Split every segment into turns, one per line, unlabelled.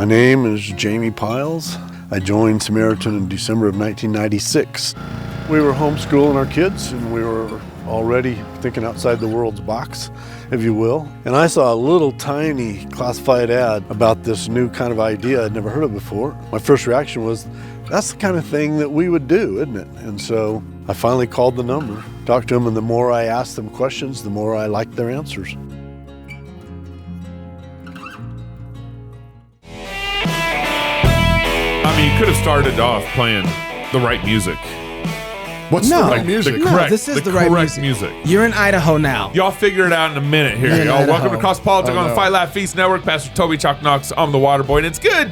My name is Jamie Piles. I joined Samaritan in December of 1996. We were homeschooling our kids, and we were already thinking outside the world's box, if you will. And I saw a little tiny classified ad about this new kind of idea I'd never heard of before. My first reaction was, that's the kind of thing that we would do, isn't it? And so I finally called the number, talked to them, and the more I asked them questions, the more I liked their answers.
I mean, you could have started off playing the right music.
What's the right music?
This is the right music. You're in Idaho now.
Y'all figure it out in a minute here. Y'all, welcome to CrossPolitic on the Fight Laugh Feast Network. Pastor Toby Chalk Knox, I'm the water boy, and it's good.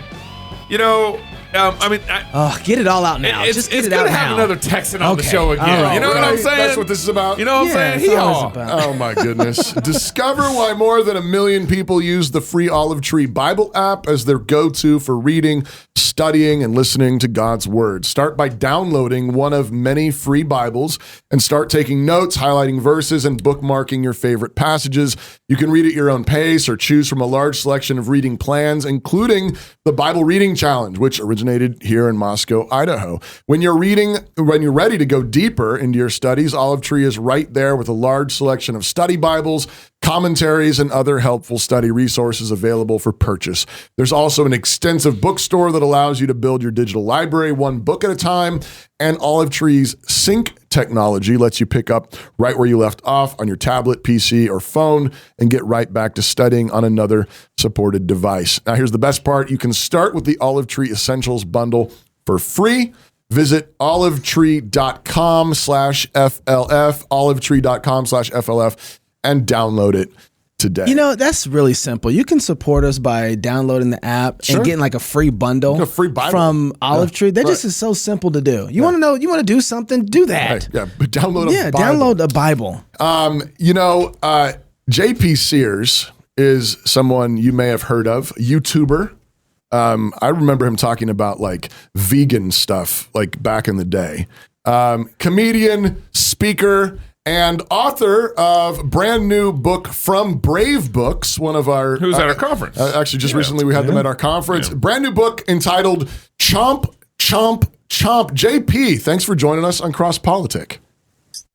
You know,
get it all out now.
It's good to have another Texan on the show again.
Right,
you know what I'm saying?
That's what this is about.
You know what I'm saying?
Oh my goodness. Discover why more than 1 million people use the free Olive Tree Bible app as their go-to for reading, studying, and listening to God's Word. Start by downloading one of many free Bibles and start taking notes, highlighting verses, and bookmarking your favorite passages. You can read at your own pace or choose from a large selection of reading plans, including the Bible Reading Challenge, which originated here in Moscow, Idaho. When you're ready to go deeper into your studies, Olive Tree is right there with a large selection of study Bibles, commentaries, and other helpful study resources available for purchase. There's also an extensive bookstore that allows you to build your digital library one book at a time, and Olive Tree's sync technology lets you pick up right where you left off on your tablet, PC, or phone and get right back to studying on another supported device. Now, here's the best part. You can start with the Olive Tree Essentials bundle for free. Visit olivetree.com/FLF, olivetree.com/FLF, and download it today.
You know, that's really simple. You can support us by downloading the app and getting like a free bundle from Olive Tree. That just is so simple to do. You want to know, you want to do something, do that.
Right. Yeah, but download a Bible.
Download a Bible.
JP Sears is someone you may have heard of, YouTuber. I remember him talking about like vegan stuff like back in the day. Comedian, speaker, and author of a brand new book from Brave Books, one of our...
Who's at our conference.
Actually, just recently we had them at our conference. Brand new book entitled Chomp, Chomp, Chomp. JP, thanks for joining us on CrossPolitic.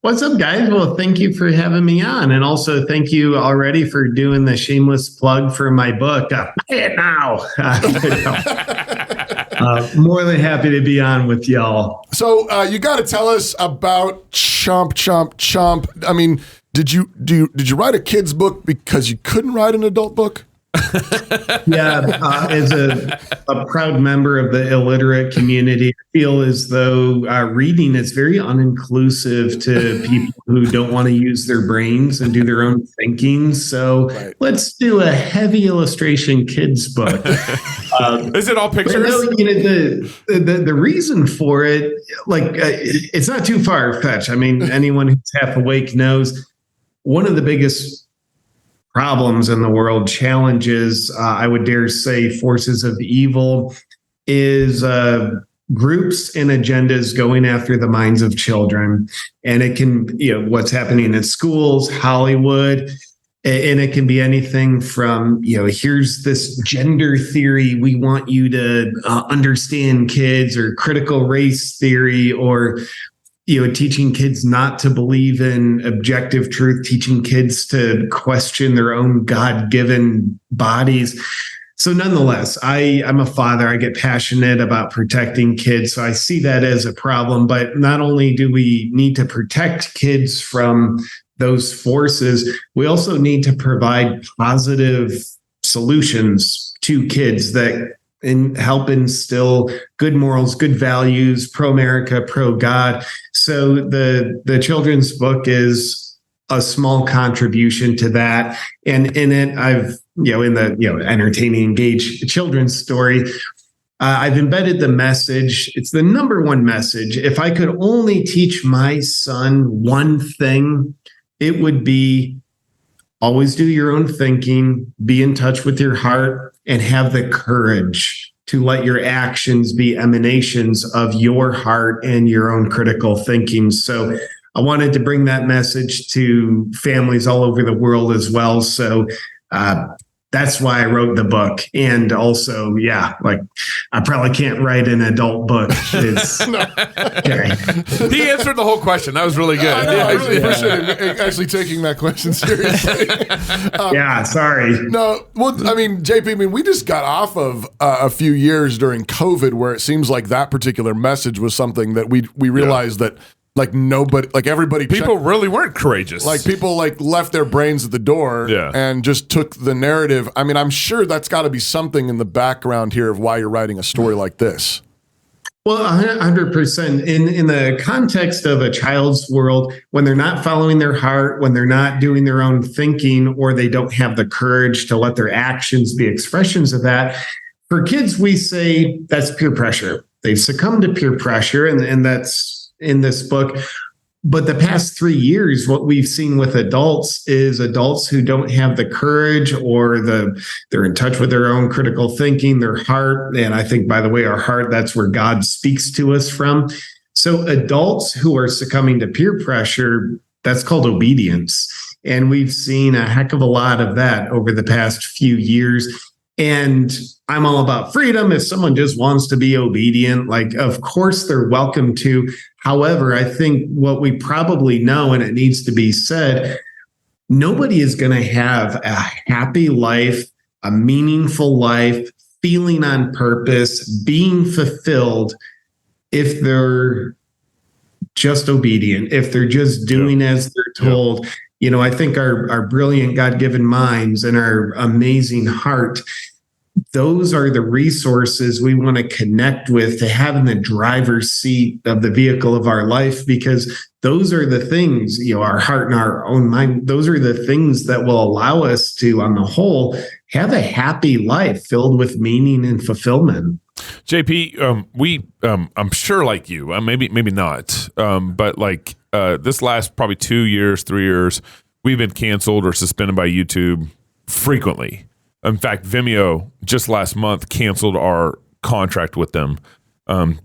What's up, guys? Well, thank you for having me on. And also thank you already for doing the shameless plug for my book. Buy it now. More than happy to be on with y'all.
So you got to tell us about Chomp, Chomp, Chomp. I mean, did you write a kid's book because you couldn't write an adult book?
As a proud member of the illiterate community, I feel as though reading is very uninclusive to people who don't want to use their brains and do their own thinking. So let's do a heavy illustration kids book.
Is it all pictures?
The reason for it, it's not too far-fetched. I mean, anyone who's half awake knows one of the biggest problems in the world, challenges, I would dare say forces of evil, is groups and agendas going after the minds of children. And it can, what's happening in schools, Hollywood, and it can be anything from, here's this gender theory we want you to understand, kids, or critical race theory, or teaching kids not to believe in objective truth, teaching kids to question their own God-given bodies. So nonetheless, I'm a father. I get passionate about protecting kids. So I see that as a problem. But not only do we need to protect kids from those forces, we also need to provide positive solutions to kids that help instill good morals, good values, pro-America, pro-God. So the children's book is a small contribution to that. And in it, I've, in the, entertaining, engaged children's story, I've embedded the message. It's the number one message. If I could only teach my son one thing, it would be always do your own thinking, be in touch with your heart, and have the courage to let your actions be emanations of your heart and your own critical thinking. So I wanted to bring that message to families all over the world as well. So that's why I wrote the book. And also, like I probably can't write an adult book. It's okay.
He answered the whole question. That was really good.
I really appreciate him actually taking that question seriously.
Sorry.
No, well, I mean, JP, we just got off of a few years during COVID where it seems like that particular message was something that we realized that like nobody, like everybody,
people really weren't courageous.
Like people like left their brains at the door and just took the narrative. I mean, I'm sure that's got to be something in the background here of why you're writing a story like this.
Well, 100%. In the context of a child's world, when they're not following their heart, when they're not doing their own thinking, or they don't have the courage to let their actions be expressions of that, for kids, we say that's peer pressure. They've succumbed to peer pressure, and that's in this book. But the past 3 years, what we've seen with adults is adults who don't have the courage or they're in touch with their own critical thinking, their heart. And I think, by the way, our heart, that's where God speaks to us from. So adults who are succumbing to peer pressure, that's called obedience. And we've seen a heck of a lot of that over the past few years. And I'm all about freedom. If someone just wants to be obedient, like, of course they're welcome to. However, I think what we probably know, and it needs to be said, nobody is going to have a happy life, a meaningful life, feeling on purpose, being fulfilled if they're just obedient, if they're just doing as they're told. You know, I think our brilliant God-given minds and our amazing heart, those are the resources we want to connect with to have in the driver's seat of the vehicle of our life, because those are the things, our heart and our own mind, those are the things that will allow us to, on the whole, have a happy life filled with meaning and fulfillment.
JP, I'm sure like you, maybe not, but like this last probably 2 years, 3 years, we've been canceled or suspended by YouTube frequently. In fact, Vimeo just last month canceled our contract with them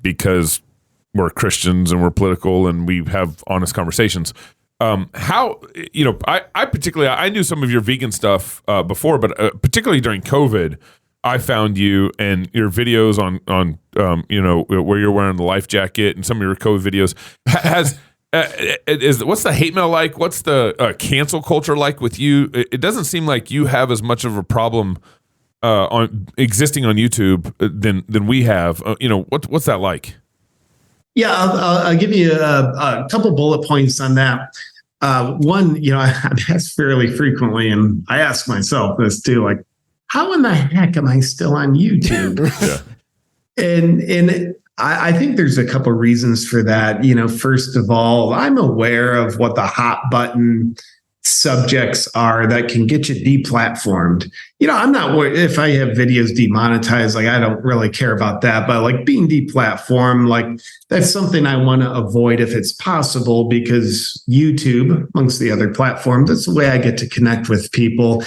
because we're Christians and we're political and we have honest conversations. How, I particularly, I knew some of your vegan stuff before, but particularly during COVID, I found you and your videos on where you're wearing the life jacket and some of your COVID videos what's the hate mail like? What's the cancel culture like with you? It doesn't seem like you have as much of a problem on existing on YouTube than we have. What's that like?
Yeah, I'll give you a couple bullet points on that. One, I'm asked fairly frequently, and I ask myself this too, like, how in the heck am I still on YouTube? And I think there's a couple of reasons for that. First of all, I'm aware of what the hot button subjects are that can get you deplatformed. I'm not worried if I have videos demonetized, like I don't really care about that, but like being deplatformed, like that's something I want to avoid if it's possible, because YouTube, amongst the other platforms, that's the way I get to connect with people.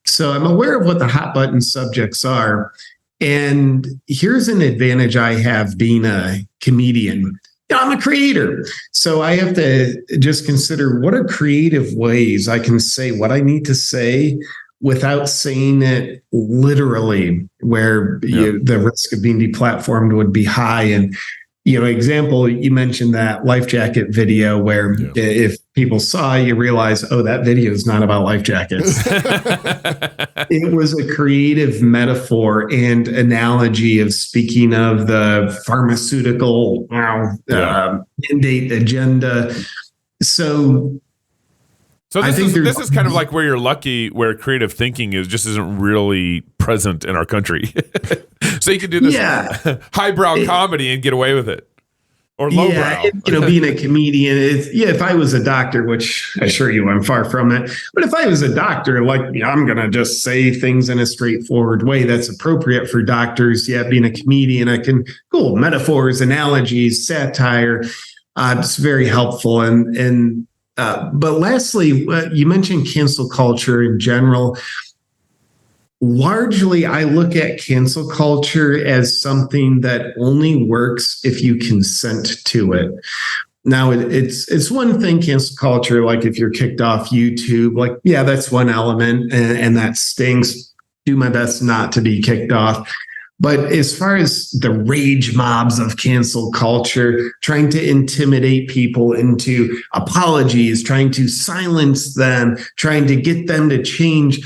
So I'm aware of what the hot button subjects are. And here's an advantage I have being a comedian. I'm a creator. So I have to just consider what are creative ways I can say what I need to say without saying it literally, where the risk of being deplatformed would be high. And, example, you mentioned that life jacket video where if people saw, you realize, oh, that video is not about life jackets. It was a creative metaphor and analogy of speaking of the pharmaceutical mandate agenda. So
this is kind of like where you're lucky, where creative thinking isn't really present in our country. So you can do this highbrow comedy and get away with it. Or lowbrow.
Being a comedian, if I was a doctor, which I assure you I'm far from it, but if I was a doctor, I'm going to just say things in a straightforward way that's appropriate for doctors. Being a comedian, I can, metaphors, analogies, satire. It's very helpful. But lastly, you mentioned cancel culture in general. Largely, I look at cancel culture as something that only works if you consent to it. Now, it's one thing, cancel culture, like if you're kicked off YouTube, that's one element, and that stings. do my best not to be kicked off. But as far as the rage mobs of cancel culture, trying to intimidate people into apologies, trying to silence them, trying to get them to change,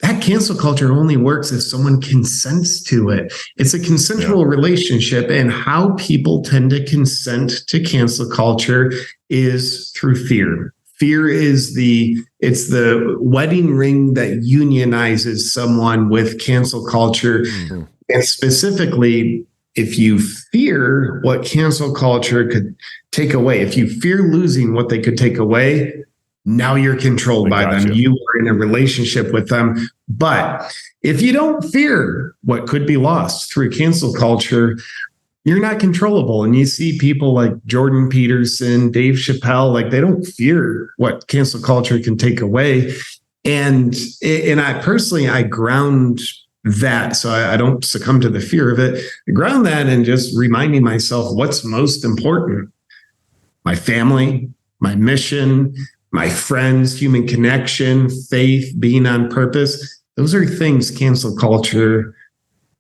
that cancel culture only works if someone consents to it. It's a consensual relationship, and how people tend to consent to cancel culture is through fear. Fear is the wedding ring that unionizes someone with cancel culture. Mm-hmm. And specifically, if you fear what cancel culture could take away, if you fear losing what they could take away, now you're controlled by them. You are in a relationship with them. But if you don't fear what could be lost through cancel culture, you're not controllable. And you see people like Jordan Peterson, Dave Chappelle, like they don't fear what cancel culture can take away. And I personally, I ground that so I don't succumb to the fear of it. I ground that and just reminding myself what's most important. My family, my mission, my friends, human connection, faith, being on purpose. Those are things cancel culture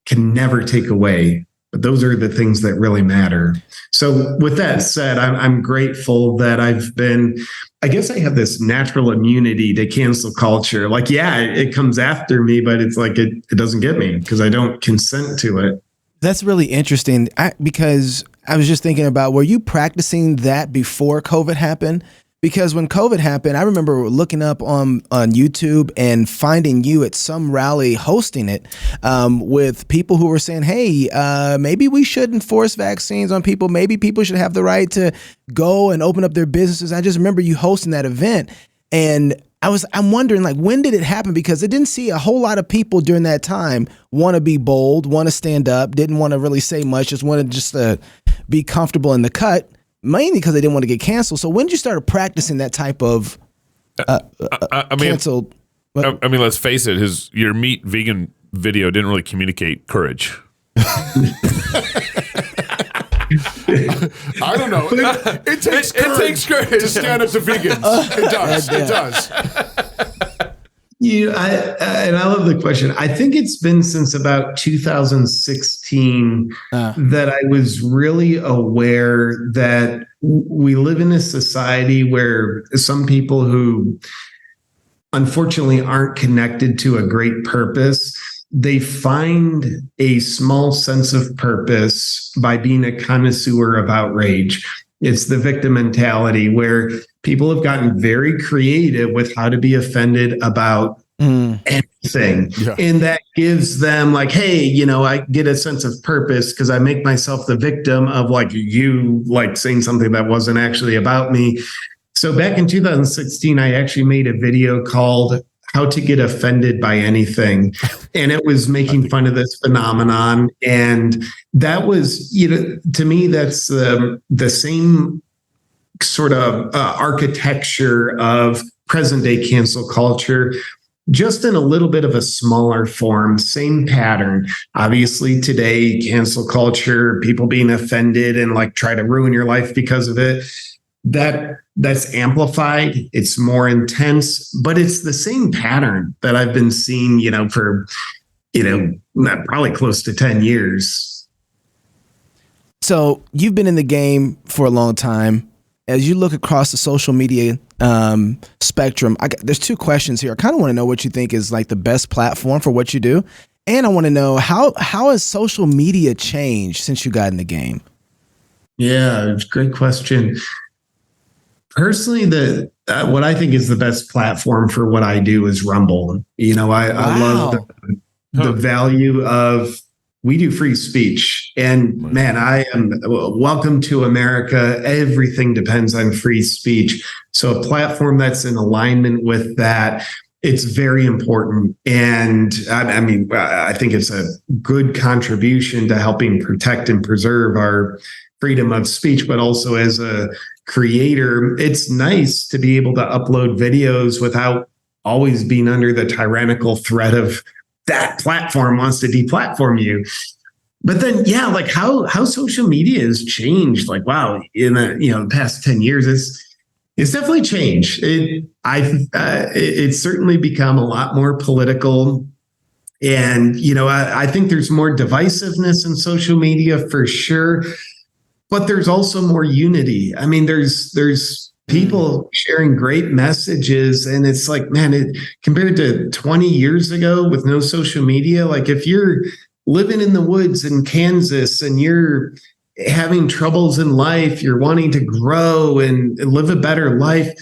can never take away. But those are the things that really matter. So with that said, I'm grateful that I guess I have this natural immunity to cancel culture. Like, yeah, it comes after me, but it's like it doesn't get me because I don't consent to it.
That's really interesting because I was just thinking about, were you practicing that before COVID happened? Because when COVID happened, I remember looking up on YouTube and finding you at some rally hosting it with people who were saying, hey, maybe we shouldn't force vaccines on people. Maybe people should have the right to go and open up their businesses. I just remember you hosting that event. And I'm wondering, like, when did it happen? Because I didn't see a whole lot of people during that time want to be bold, want to stand up, didn't want to really say much, just wanted to be comfortable in the cut. Mainly because they didn't want to get canceled. So when did you start practicing that type of canceled?
I mean, let's face it. Your meat vegan video didn't really communicate courage.
I don't know. It takes courage to stand up to vegans. It does. It does.
And I love the question. I think it's been since about 2016 that I was really aware that we live in a society where some people who unfortunately aren't connected to a great purpose, they find a small sense of purpose by being a connoisseur of outrage. It's the victim mentality where people have gotten very creative with how to be offended about anything. Yeah. And that gives them like, hey, I get a sense of purpose because I make myself the victim of like you like saying something that wasn't actually about me. So back in 2016, I actually made a video called How to Get Offended by Anything. And it was making fun of this phenomenon. And that was, to me, that's the same sort of architecture of present day cancel culture, just in a little bit of a smaller form, same pattern. Obviously today, cancel culture, people being offended and like try to ruin your life because of it, that's amplified. It's more intense, but it's the same pattern that I've been seeing, for, probably close to 10 years.
So you've been in the game for a long time. As you look across the social media spectrum, there's two questions here. I kind of want to know what you think is like the best platform for what you do. And I want to know how has social media changed since you got in the game?
Yeah, great question. Personally, what I think is the best platform for what I do is Rumble. I love the value of, we do free speech. And man, I am welcome to America. Everything depends on free speech. So a platform that's in alignment with that, it's very important. And I think it's a good contribution to helping protect and preserve our freedom of speech, but also as a creator, it's nice to be able to upload videos without always being under the tyrannical threat of that platform wants to deplatform you. But then, yeah, like how social media has changed. Like, wow, in the past 10 years, it's definitely changed. It's certainly become a lot more political. And, I think there's more divisiveness in social media for sure, but there's also more unity. I mean, there's people sharing great messages, and it's like, man, compared to 20 years ago with no social media, like if you're living in the woods in Kansas and you're having troubles in life, you're wanting to grow and live a better life,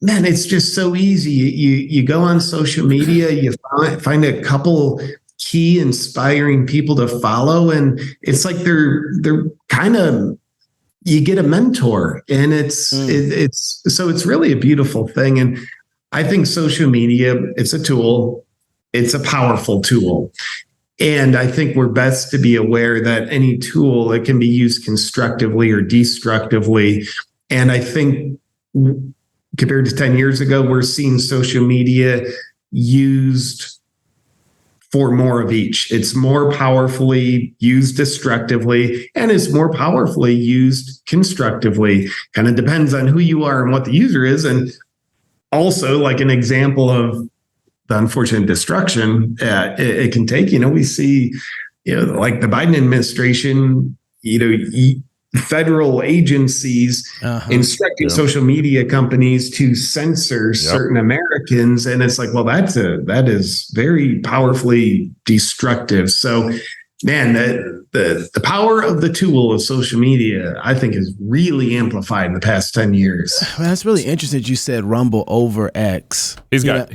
man, it's just so easy. You go on social media, you find a couple key inspiring people to follow, and it's like they're kind of, you get a mentor, and it's really a beautiful thing. And I think social media, it's a tool, it's a powerful tool. And I think we're best to be aware that any tool, it can be used constructively or destructively. And I think compared to 10 years ago, we're seeing social media used for more of each. It's more powerfully used destructively, and it's more powerfully used constructively. Kind of depends on who you are and what the user is. And also, like an example of the unfortunate destruction it can take, we see, like the Biden administration, federal agencies instructing social media companies to censor certain Americans. And it's like, well, that is very powerfully destructive. So, man, the power of the tool of social media, I think, is really amplified in the past 10 years.
Well, that's really interesting that you said Rumble over X.
He's got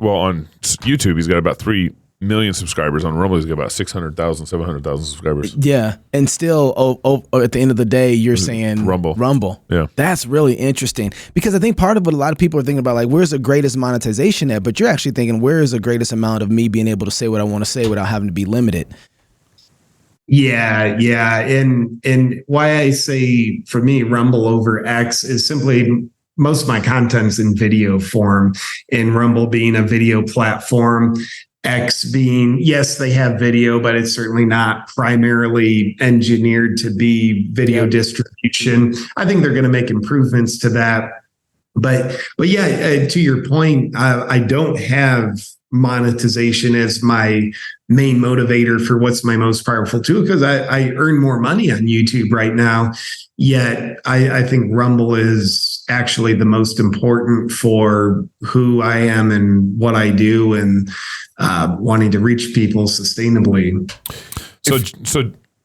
on YouTube, he's got about 3 million subscribers. On Rumble, he's got about 600,000, 700,000 subscribers.
Yeah. And still, at the end of the day, you're saying Rumble.
Yeah.
That's really interesting, because I think part of what a lot of people are thinking about, like, where's the greatest monetization at? But you're actually thinking, where is the greatest amount of me being able to say what I want to say without having to be limited?
Yeah. And why I say, for me, Rumble over X is simply most of my content's in video form, and Rumble being a video platform, X being, yes, they have video, but it's certainly not primarily engineered to be video distribution. I think they're going to make improvements to that. But yeah, to your point, I don't have monetization as my main motivator for what's my most powerful tool, because I earn more money on YouTube right now. Yet I think Rumble is actually the most important for who I am and what I do, and wanting to reach people sustainably.
So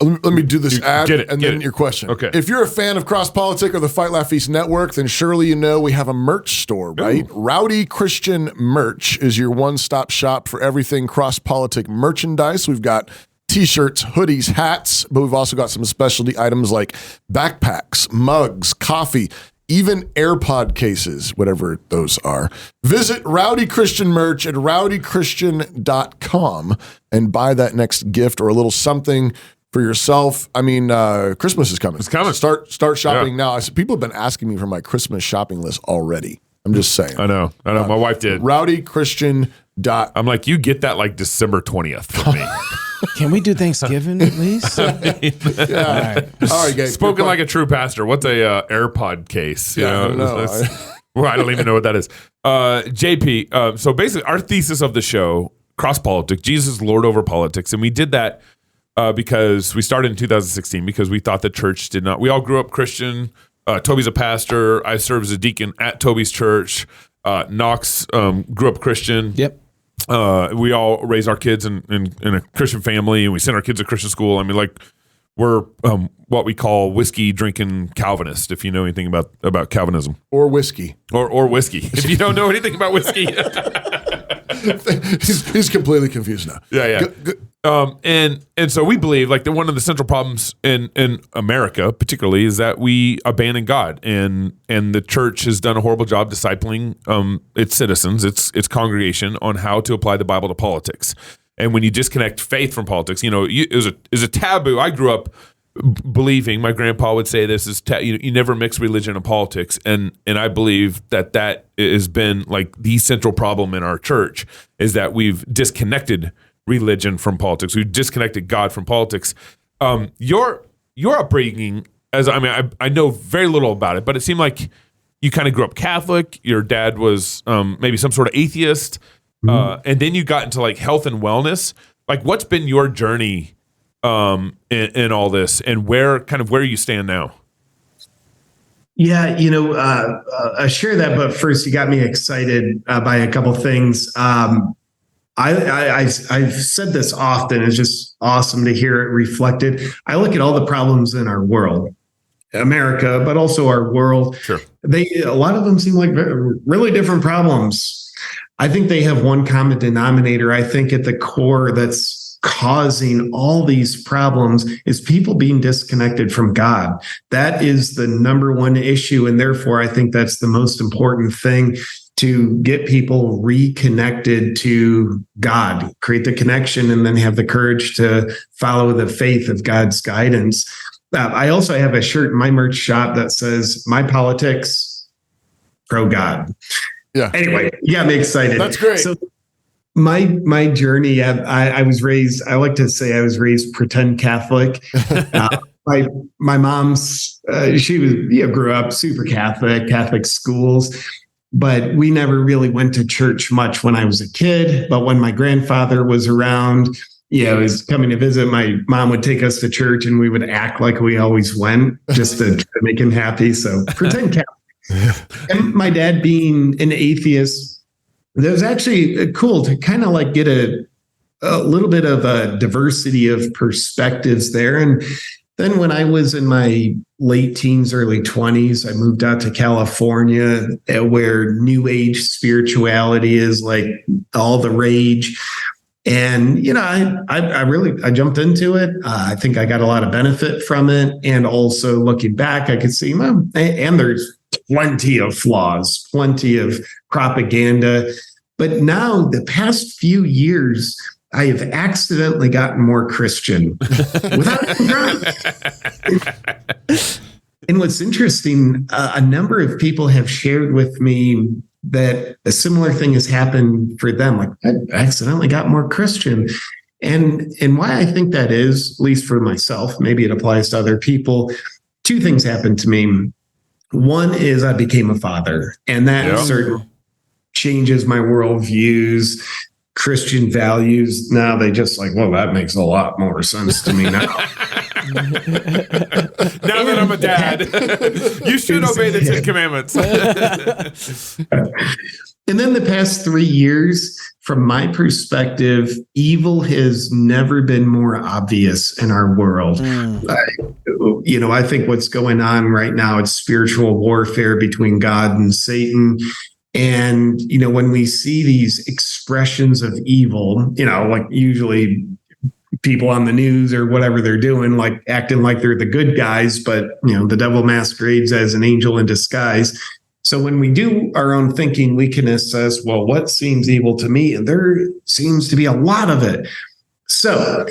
let me do this ad and then your question.
Okay.
If you're a fan of CrossPolitic or the Fight Laugh Feast Network, then surely you know we have a merch store, right? Ooh. Rowdy Christian Merch is your one-stop shop for everything CrossPolitic merchandise. We've got T-shirts, hoodies, hats, but we've also got some specialty items like backpacks, mugs, coffee, even AirPod cases, whatever those are. Visit Rowdy Christian Merch at rowdychristian.com and buy that next gift or a little something for yourself. I mean, Christmas is coming.
It's coming.
Start shopping now. People have been asking me for my Christmas shopping list already. I'm just saying.
I know. My wife did.
Rowdychristian.
I'm like, you get that like December 20th for me.
Can we do Thanksgiving at least?
All right, guys.
Spoken like a true pastor. What's a AirPod case? You know? Well, I don't even know what that is. JP, so basically our thesis of the show, CrossPolitic, Jesus Lord over politics. And we did that because we started in 2016 because we thought the church did not. We all grew up Christian. Toby's a pastor. I serve as a deacon at Toby's church. Knox grew up Christian.
Yep.
We all raise our kids in a Christian family, and we send our kids to Christian school. I mean, like, we're what we call whiskey drinking Calvinist, if you know anything about Calvinism.
Or whiskey.
Or whiskey. If you don't know anything about whiskey.
he's completely confused now.
Yeah. And so we believe, like, that one of the central problems in America, particularly, is that we abandon God, and the church has done a horrible job discipling its citizens, its congregation, on how to apply the Bible to politics. And when you disconnect faith from politics, it was a taboo. I grew up believing, my grandpa would say this, is you never mix religion and politics, and I believe that has been like the central problem in our church, is that we've disconnected religion from politics. We've disconnected God from politics. Your upbringing, I know very little about it, but it seemed like you kind of grew up Catholic. Your dad was maybe some sort of atheist. and then you got into like health and wellness. Like, what's been your journey in all this, and where you stand now?
Yeah, I share that, but first, you got me excited by a couple things. I've said this often. It's just awesome to hear it reflected. I look at all the problems in our world, America, but also our world.
Sure.
A lot of them seem like really different problems. I think they have one common denominator. I think at the core that's causing all these problems is people being disconnected from God. That is the number one issue. And therefore, I think that's the most important thing, to get people reconnected to God, create the connection, and then have the courage to follow the faith of God's guidance. I also have a shirt in my merch shop that says, "My politics, pro God."
Yeah.
Anyway, you got me excited.
That's great.
So my journey, I was raised, I like to say I was raised pretend Catholic. My mom's, she was, grew up super Catholic schools, but we never really went to church much when I was a kid. But when my grandfather was around, was coming to visit, my mom would take us to church and we would act like we always went just to try to make him happy. So pretend Catholic. And my dad being an atheist, that was actually cool to kind of like get a little bit of a diversity of perspectives there. And then when I was in my late teens, early 20s, I moved out to California, where New Age spirituality is like all the rage. And, I jumped into it. I think I got a lot of benefit from it. And also looking back, I could see, and there's plenty of flaws, plenty of propaganda. But now the past few years, I have accidentally gotten more Christian without even trying. And what's interesting, a number of people have shared with me that a similar thing has happened for them. Like, I accidentally got more Christian. And why I think that is, at least for myself, maybe it applies to other people, two things happened to me. One is I became a father, and that certainly changes my worldviews, Christian values. Now they just like, well, that makes a lot more sense to me now.
Now that I'm a dad, you should obey the 10 Commandments.
And then the past 3 years, from my perspective, evil has never been more obvious in our world. I think what's going on right now, it's spiritual warfare between God and Satan. And, when we see these expressions of evil, like usually people on the news or whatever they're doing, like acting like they're the good guys, but, the devil masquerades as an angel in disguise. So when we do our own thinking, we can assess, well, what seems evil to me? And there seems to be a lot of it. So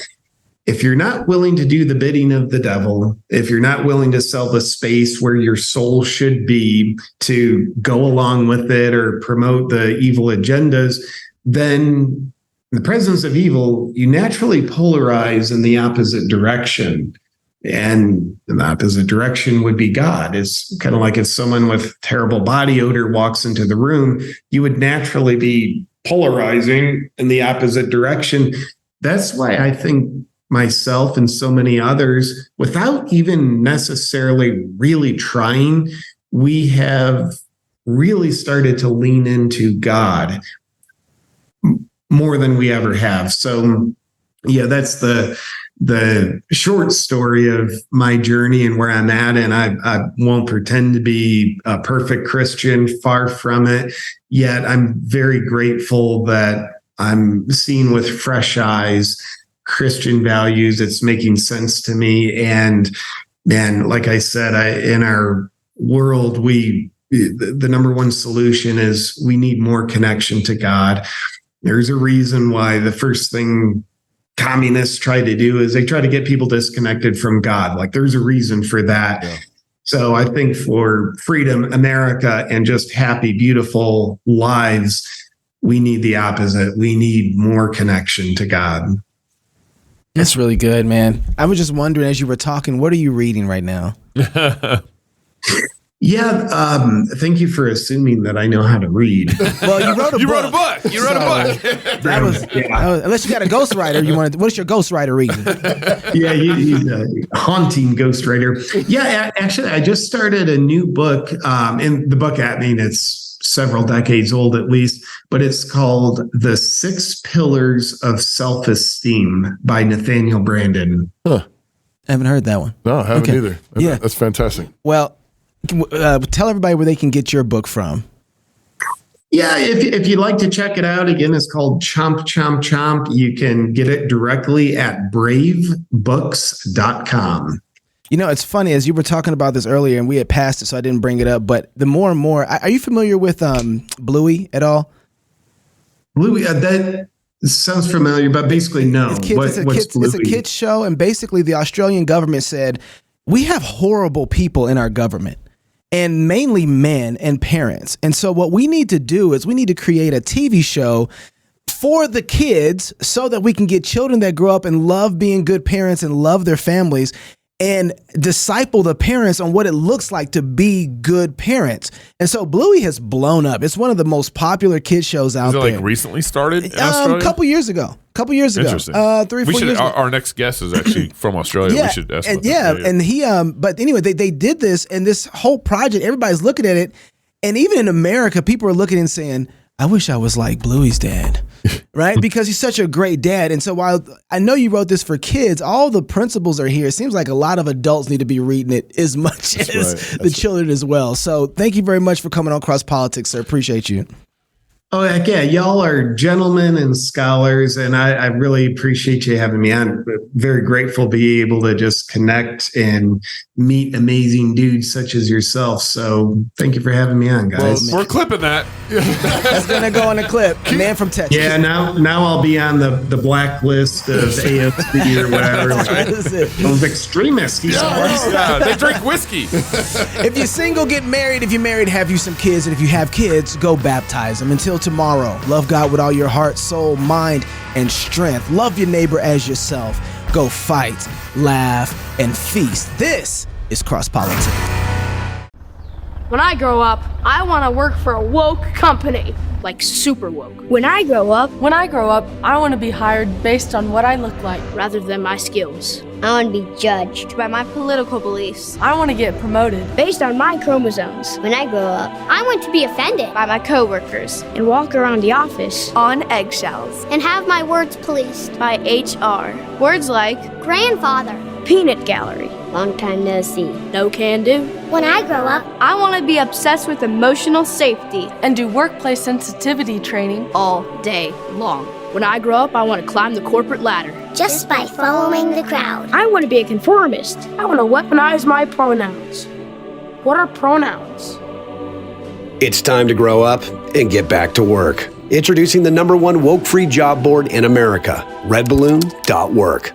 if you're not willing to do the bidding of the devil, if you're not willing to sell the space where your soul should be to go along with it or promote the evil agendas, then in the presence of evil, you naturally polarize in the opposite direction. And the opposite direction would be God. It's kind of like if someone with terrible body odor walks into the room, you would naturally be polarizing in the opposite direction. That's why I think myself and so many others, without even necessarily really trying, we have really started to lean into God more than we ever have. So, that's the short story of my journey and where I'm at. And I won't pretend to be a perfect Christian, far from it. Yet I'm very grateful that I'm seeing with fresh eyes Christian values. It's making sense to me. And like I said, in our world, the number one solution is we need more connection to God. There's a reason why the first thing communists try to do is they try to get people disconnected from God. Like, there's a reason for that. Yeah. So I think for freedom, America, and just happy, beautiful lives, we need the opposite. We need more connection to God.
That's really good, man. I was just wondering, as you were talking, what are you reading right now?
Yeah, thank you for assuming that I know how to read.
Well, you wrote a
You
book.
wrote a book. You wrote a book.
That was, unless you got a ghostwriter, what's your ghostwriter reading?
Yeah, he's a haunting ghostwriter. Yeah, actually, I just started a new book. And the book, I mean, it's several decades old at least, but it's called The 6 Pillars of Self-Esteem by Nathaniel Branden.
Huh.
I haven't heard that one.
No, I haven't
Okay.
either.
Yeah.
That's fantastic.
Well, tell everybody where they can get your book from.
Yeah, if you'd like to check it out, again, it's called Chomp, Chomp, Chomp. You can get it directly at bravebooks.com.
You know, it's funny, as you were talking about this earlier, and we had passed it, so I didn't bring it up, but the more and more, are you familiar with Bluey at all?
Bluey, that sounds familiar, but basically no.
It's a kids show, and basically the Australian government said, we have horrible people in our government, and mainly men and parents. And so what we need to do is we need to create a TV show for the kids so that we can get children that grow up and love being good parents and love their families and disciple the parents on what it looks like to be good parents. And so Bluey has blown up. It's one of the most popular kids shows out there.
Is it like recently started in Australia?
A couple years ago.
Interesting.
3 or 4 years ago.
Our next guest is actually from Australia.
Yeah,
We should ask about that.
and he but anyway, they did this, and this whole project, everybody's looking at it, and even in America, people are looking and saying, I wish I was like Bluey's dad, right? Because he's such a great dad. And so while I know you wrote this for kids, all the principles are here. It seems like a lot of adults need to be reading it as much as the children as well. So thank you very much for coming on Cross Politics, sir. Appreciate you.
Oh, heck yeah. Y'all are gentlemen and scholars, and I really appreciate you having me on. I'm very grateful to be able to just connect and meet amazing dudes such as yourself. So thank you for having me on, guys.
We're clipping that.
That's going to go on a clip. Man from Texas.
Yeah, now I'll be on the blacklist of AFC or whatever. Those extremists.
Yeah, they drink whiskey.
If you're single, get married. If you're married, have you some kids. And if you have kids, go baptize them. Until tomorrow, love God with all your heart, soul, mind, and strength. Love your neighbor as yourself. Go fight, laugh, and feast. This is Cross Politics.
When I grow up, I want to work for a woke company, like super woke.
When I grow up,
I want to be hired based on what I look like
rather than my skills. I want to be judged by my political beliefs.
I want to get promoted
based on my chromosomes. When I grow up, I want to be offended by my coworkers and walk around the office
on eggshells
and have my words policed
by HR. Words like
grandfather,
peanut gallery,
long time no see,
no can do.
When I grow up,
I want to be obsessed with emotional safety and do workplace sensitivity training all day long. When I grow up, I want to climb the corporate ladder
just by following the crowd.
I want to be a conformist. I want to weaponize my pronouns. What are pronouns?
It's time to grow up and get back to work. Introducing the #1 woke-free job board in America, redballoon.work.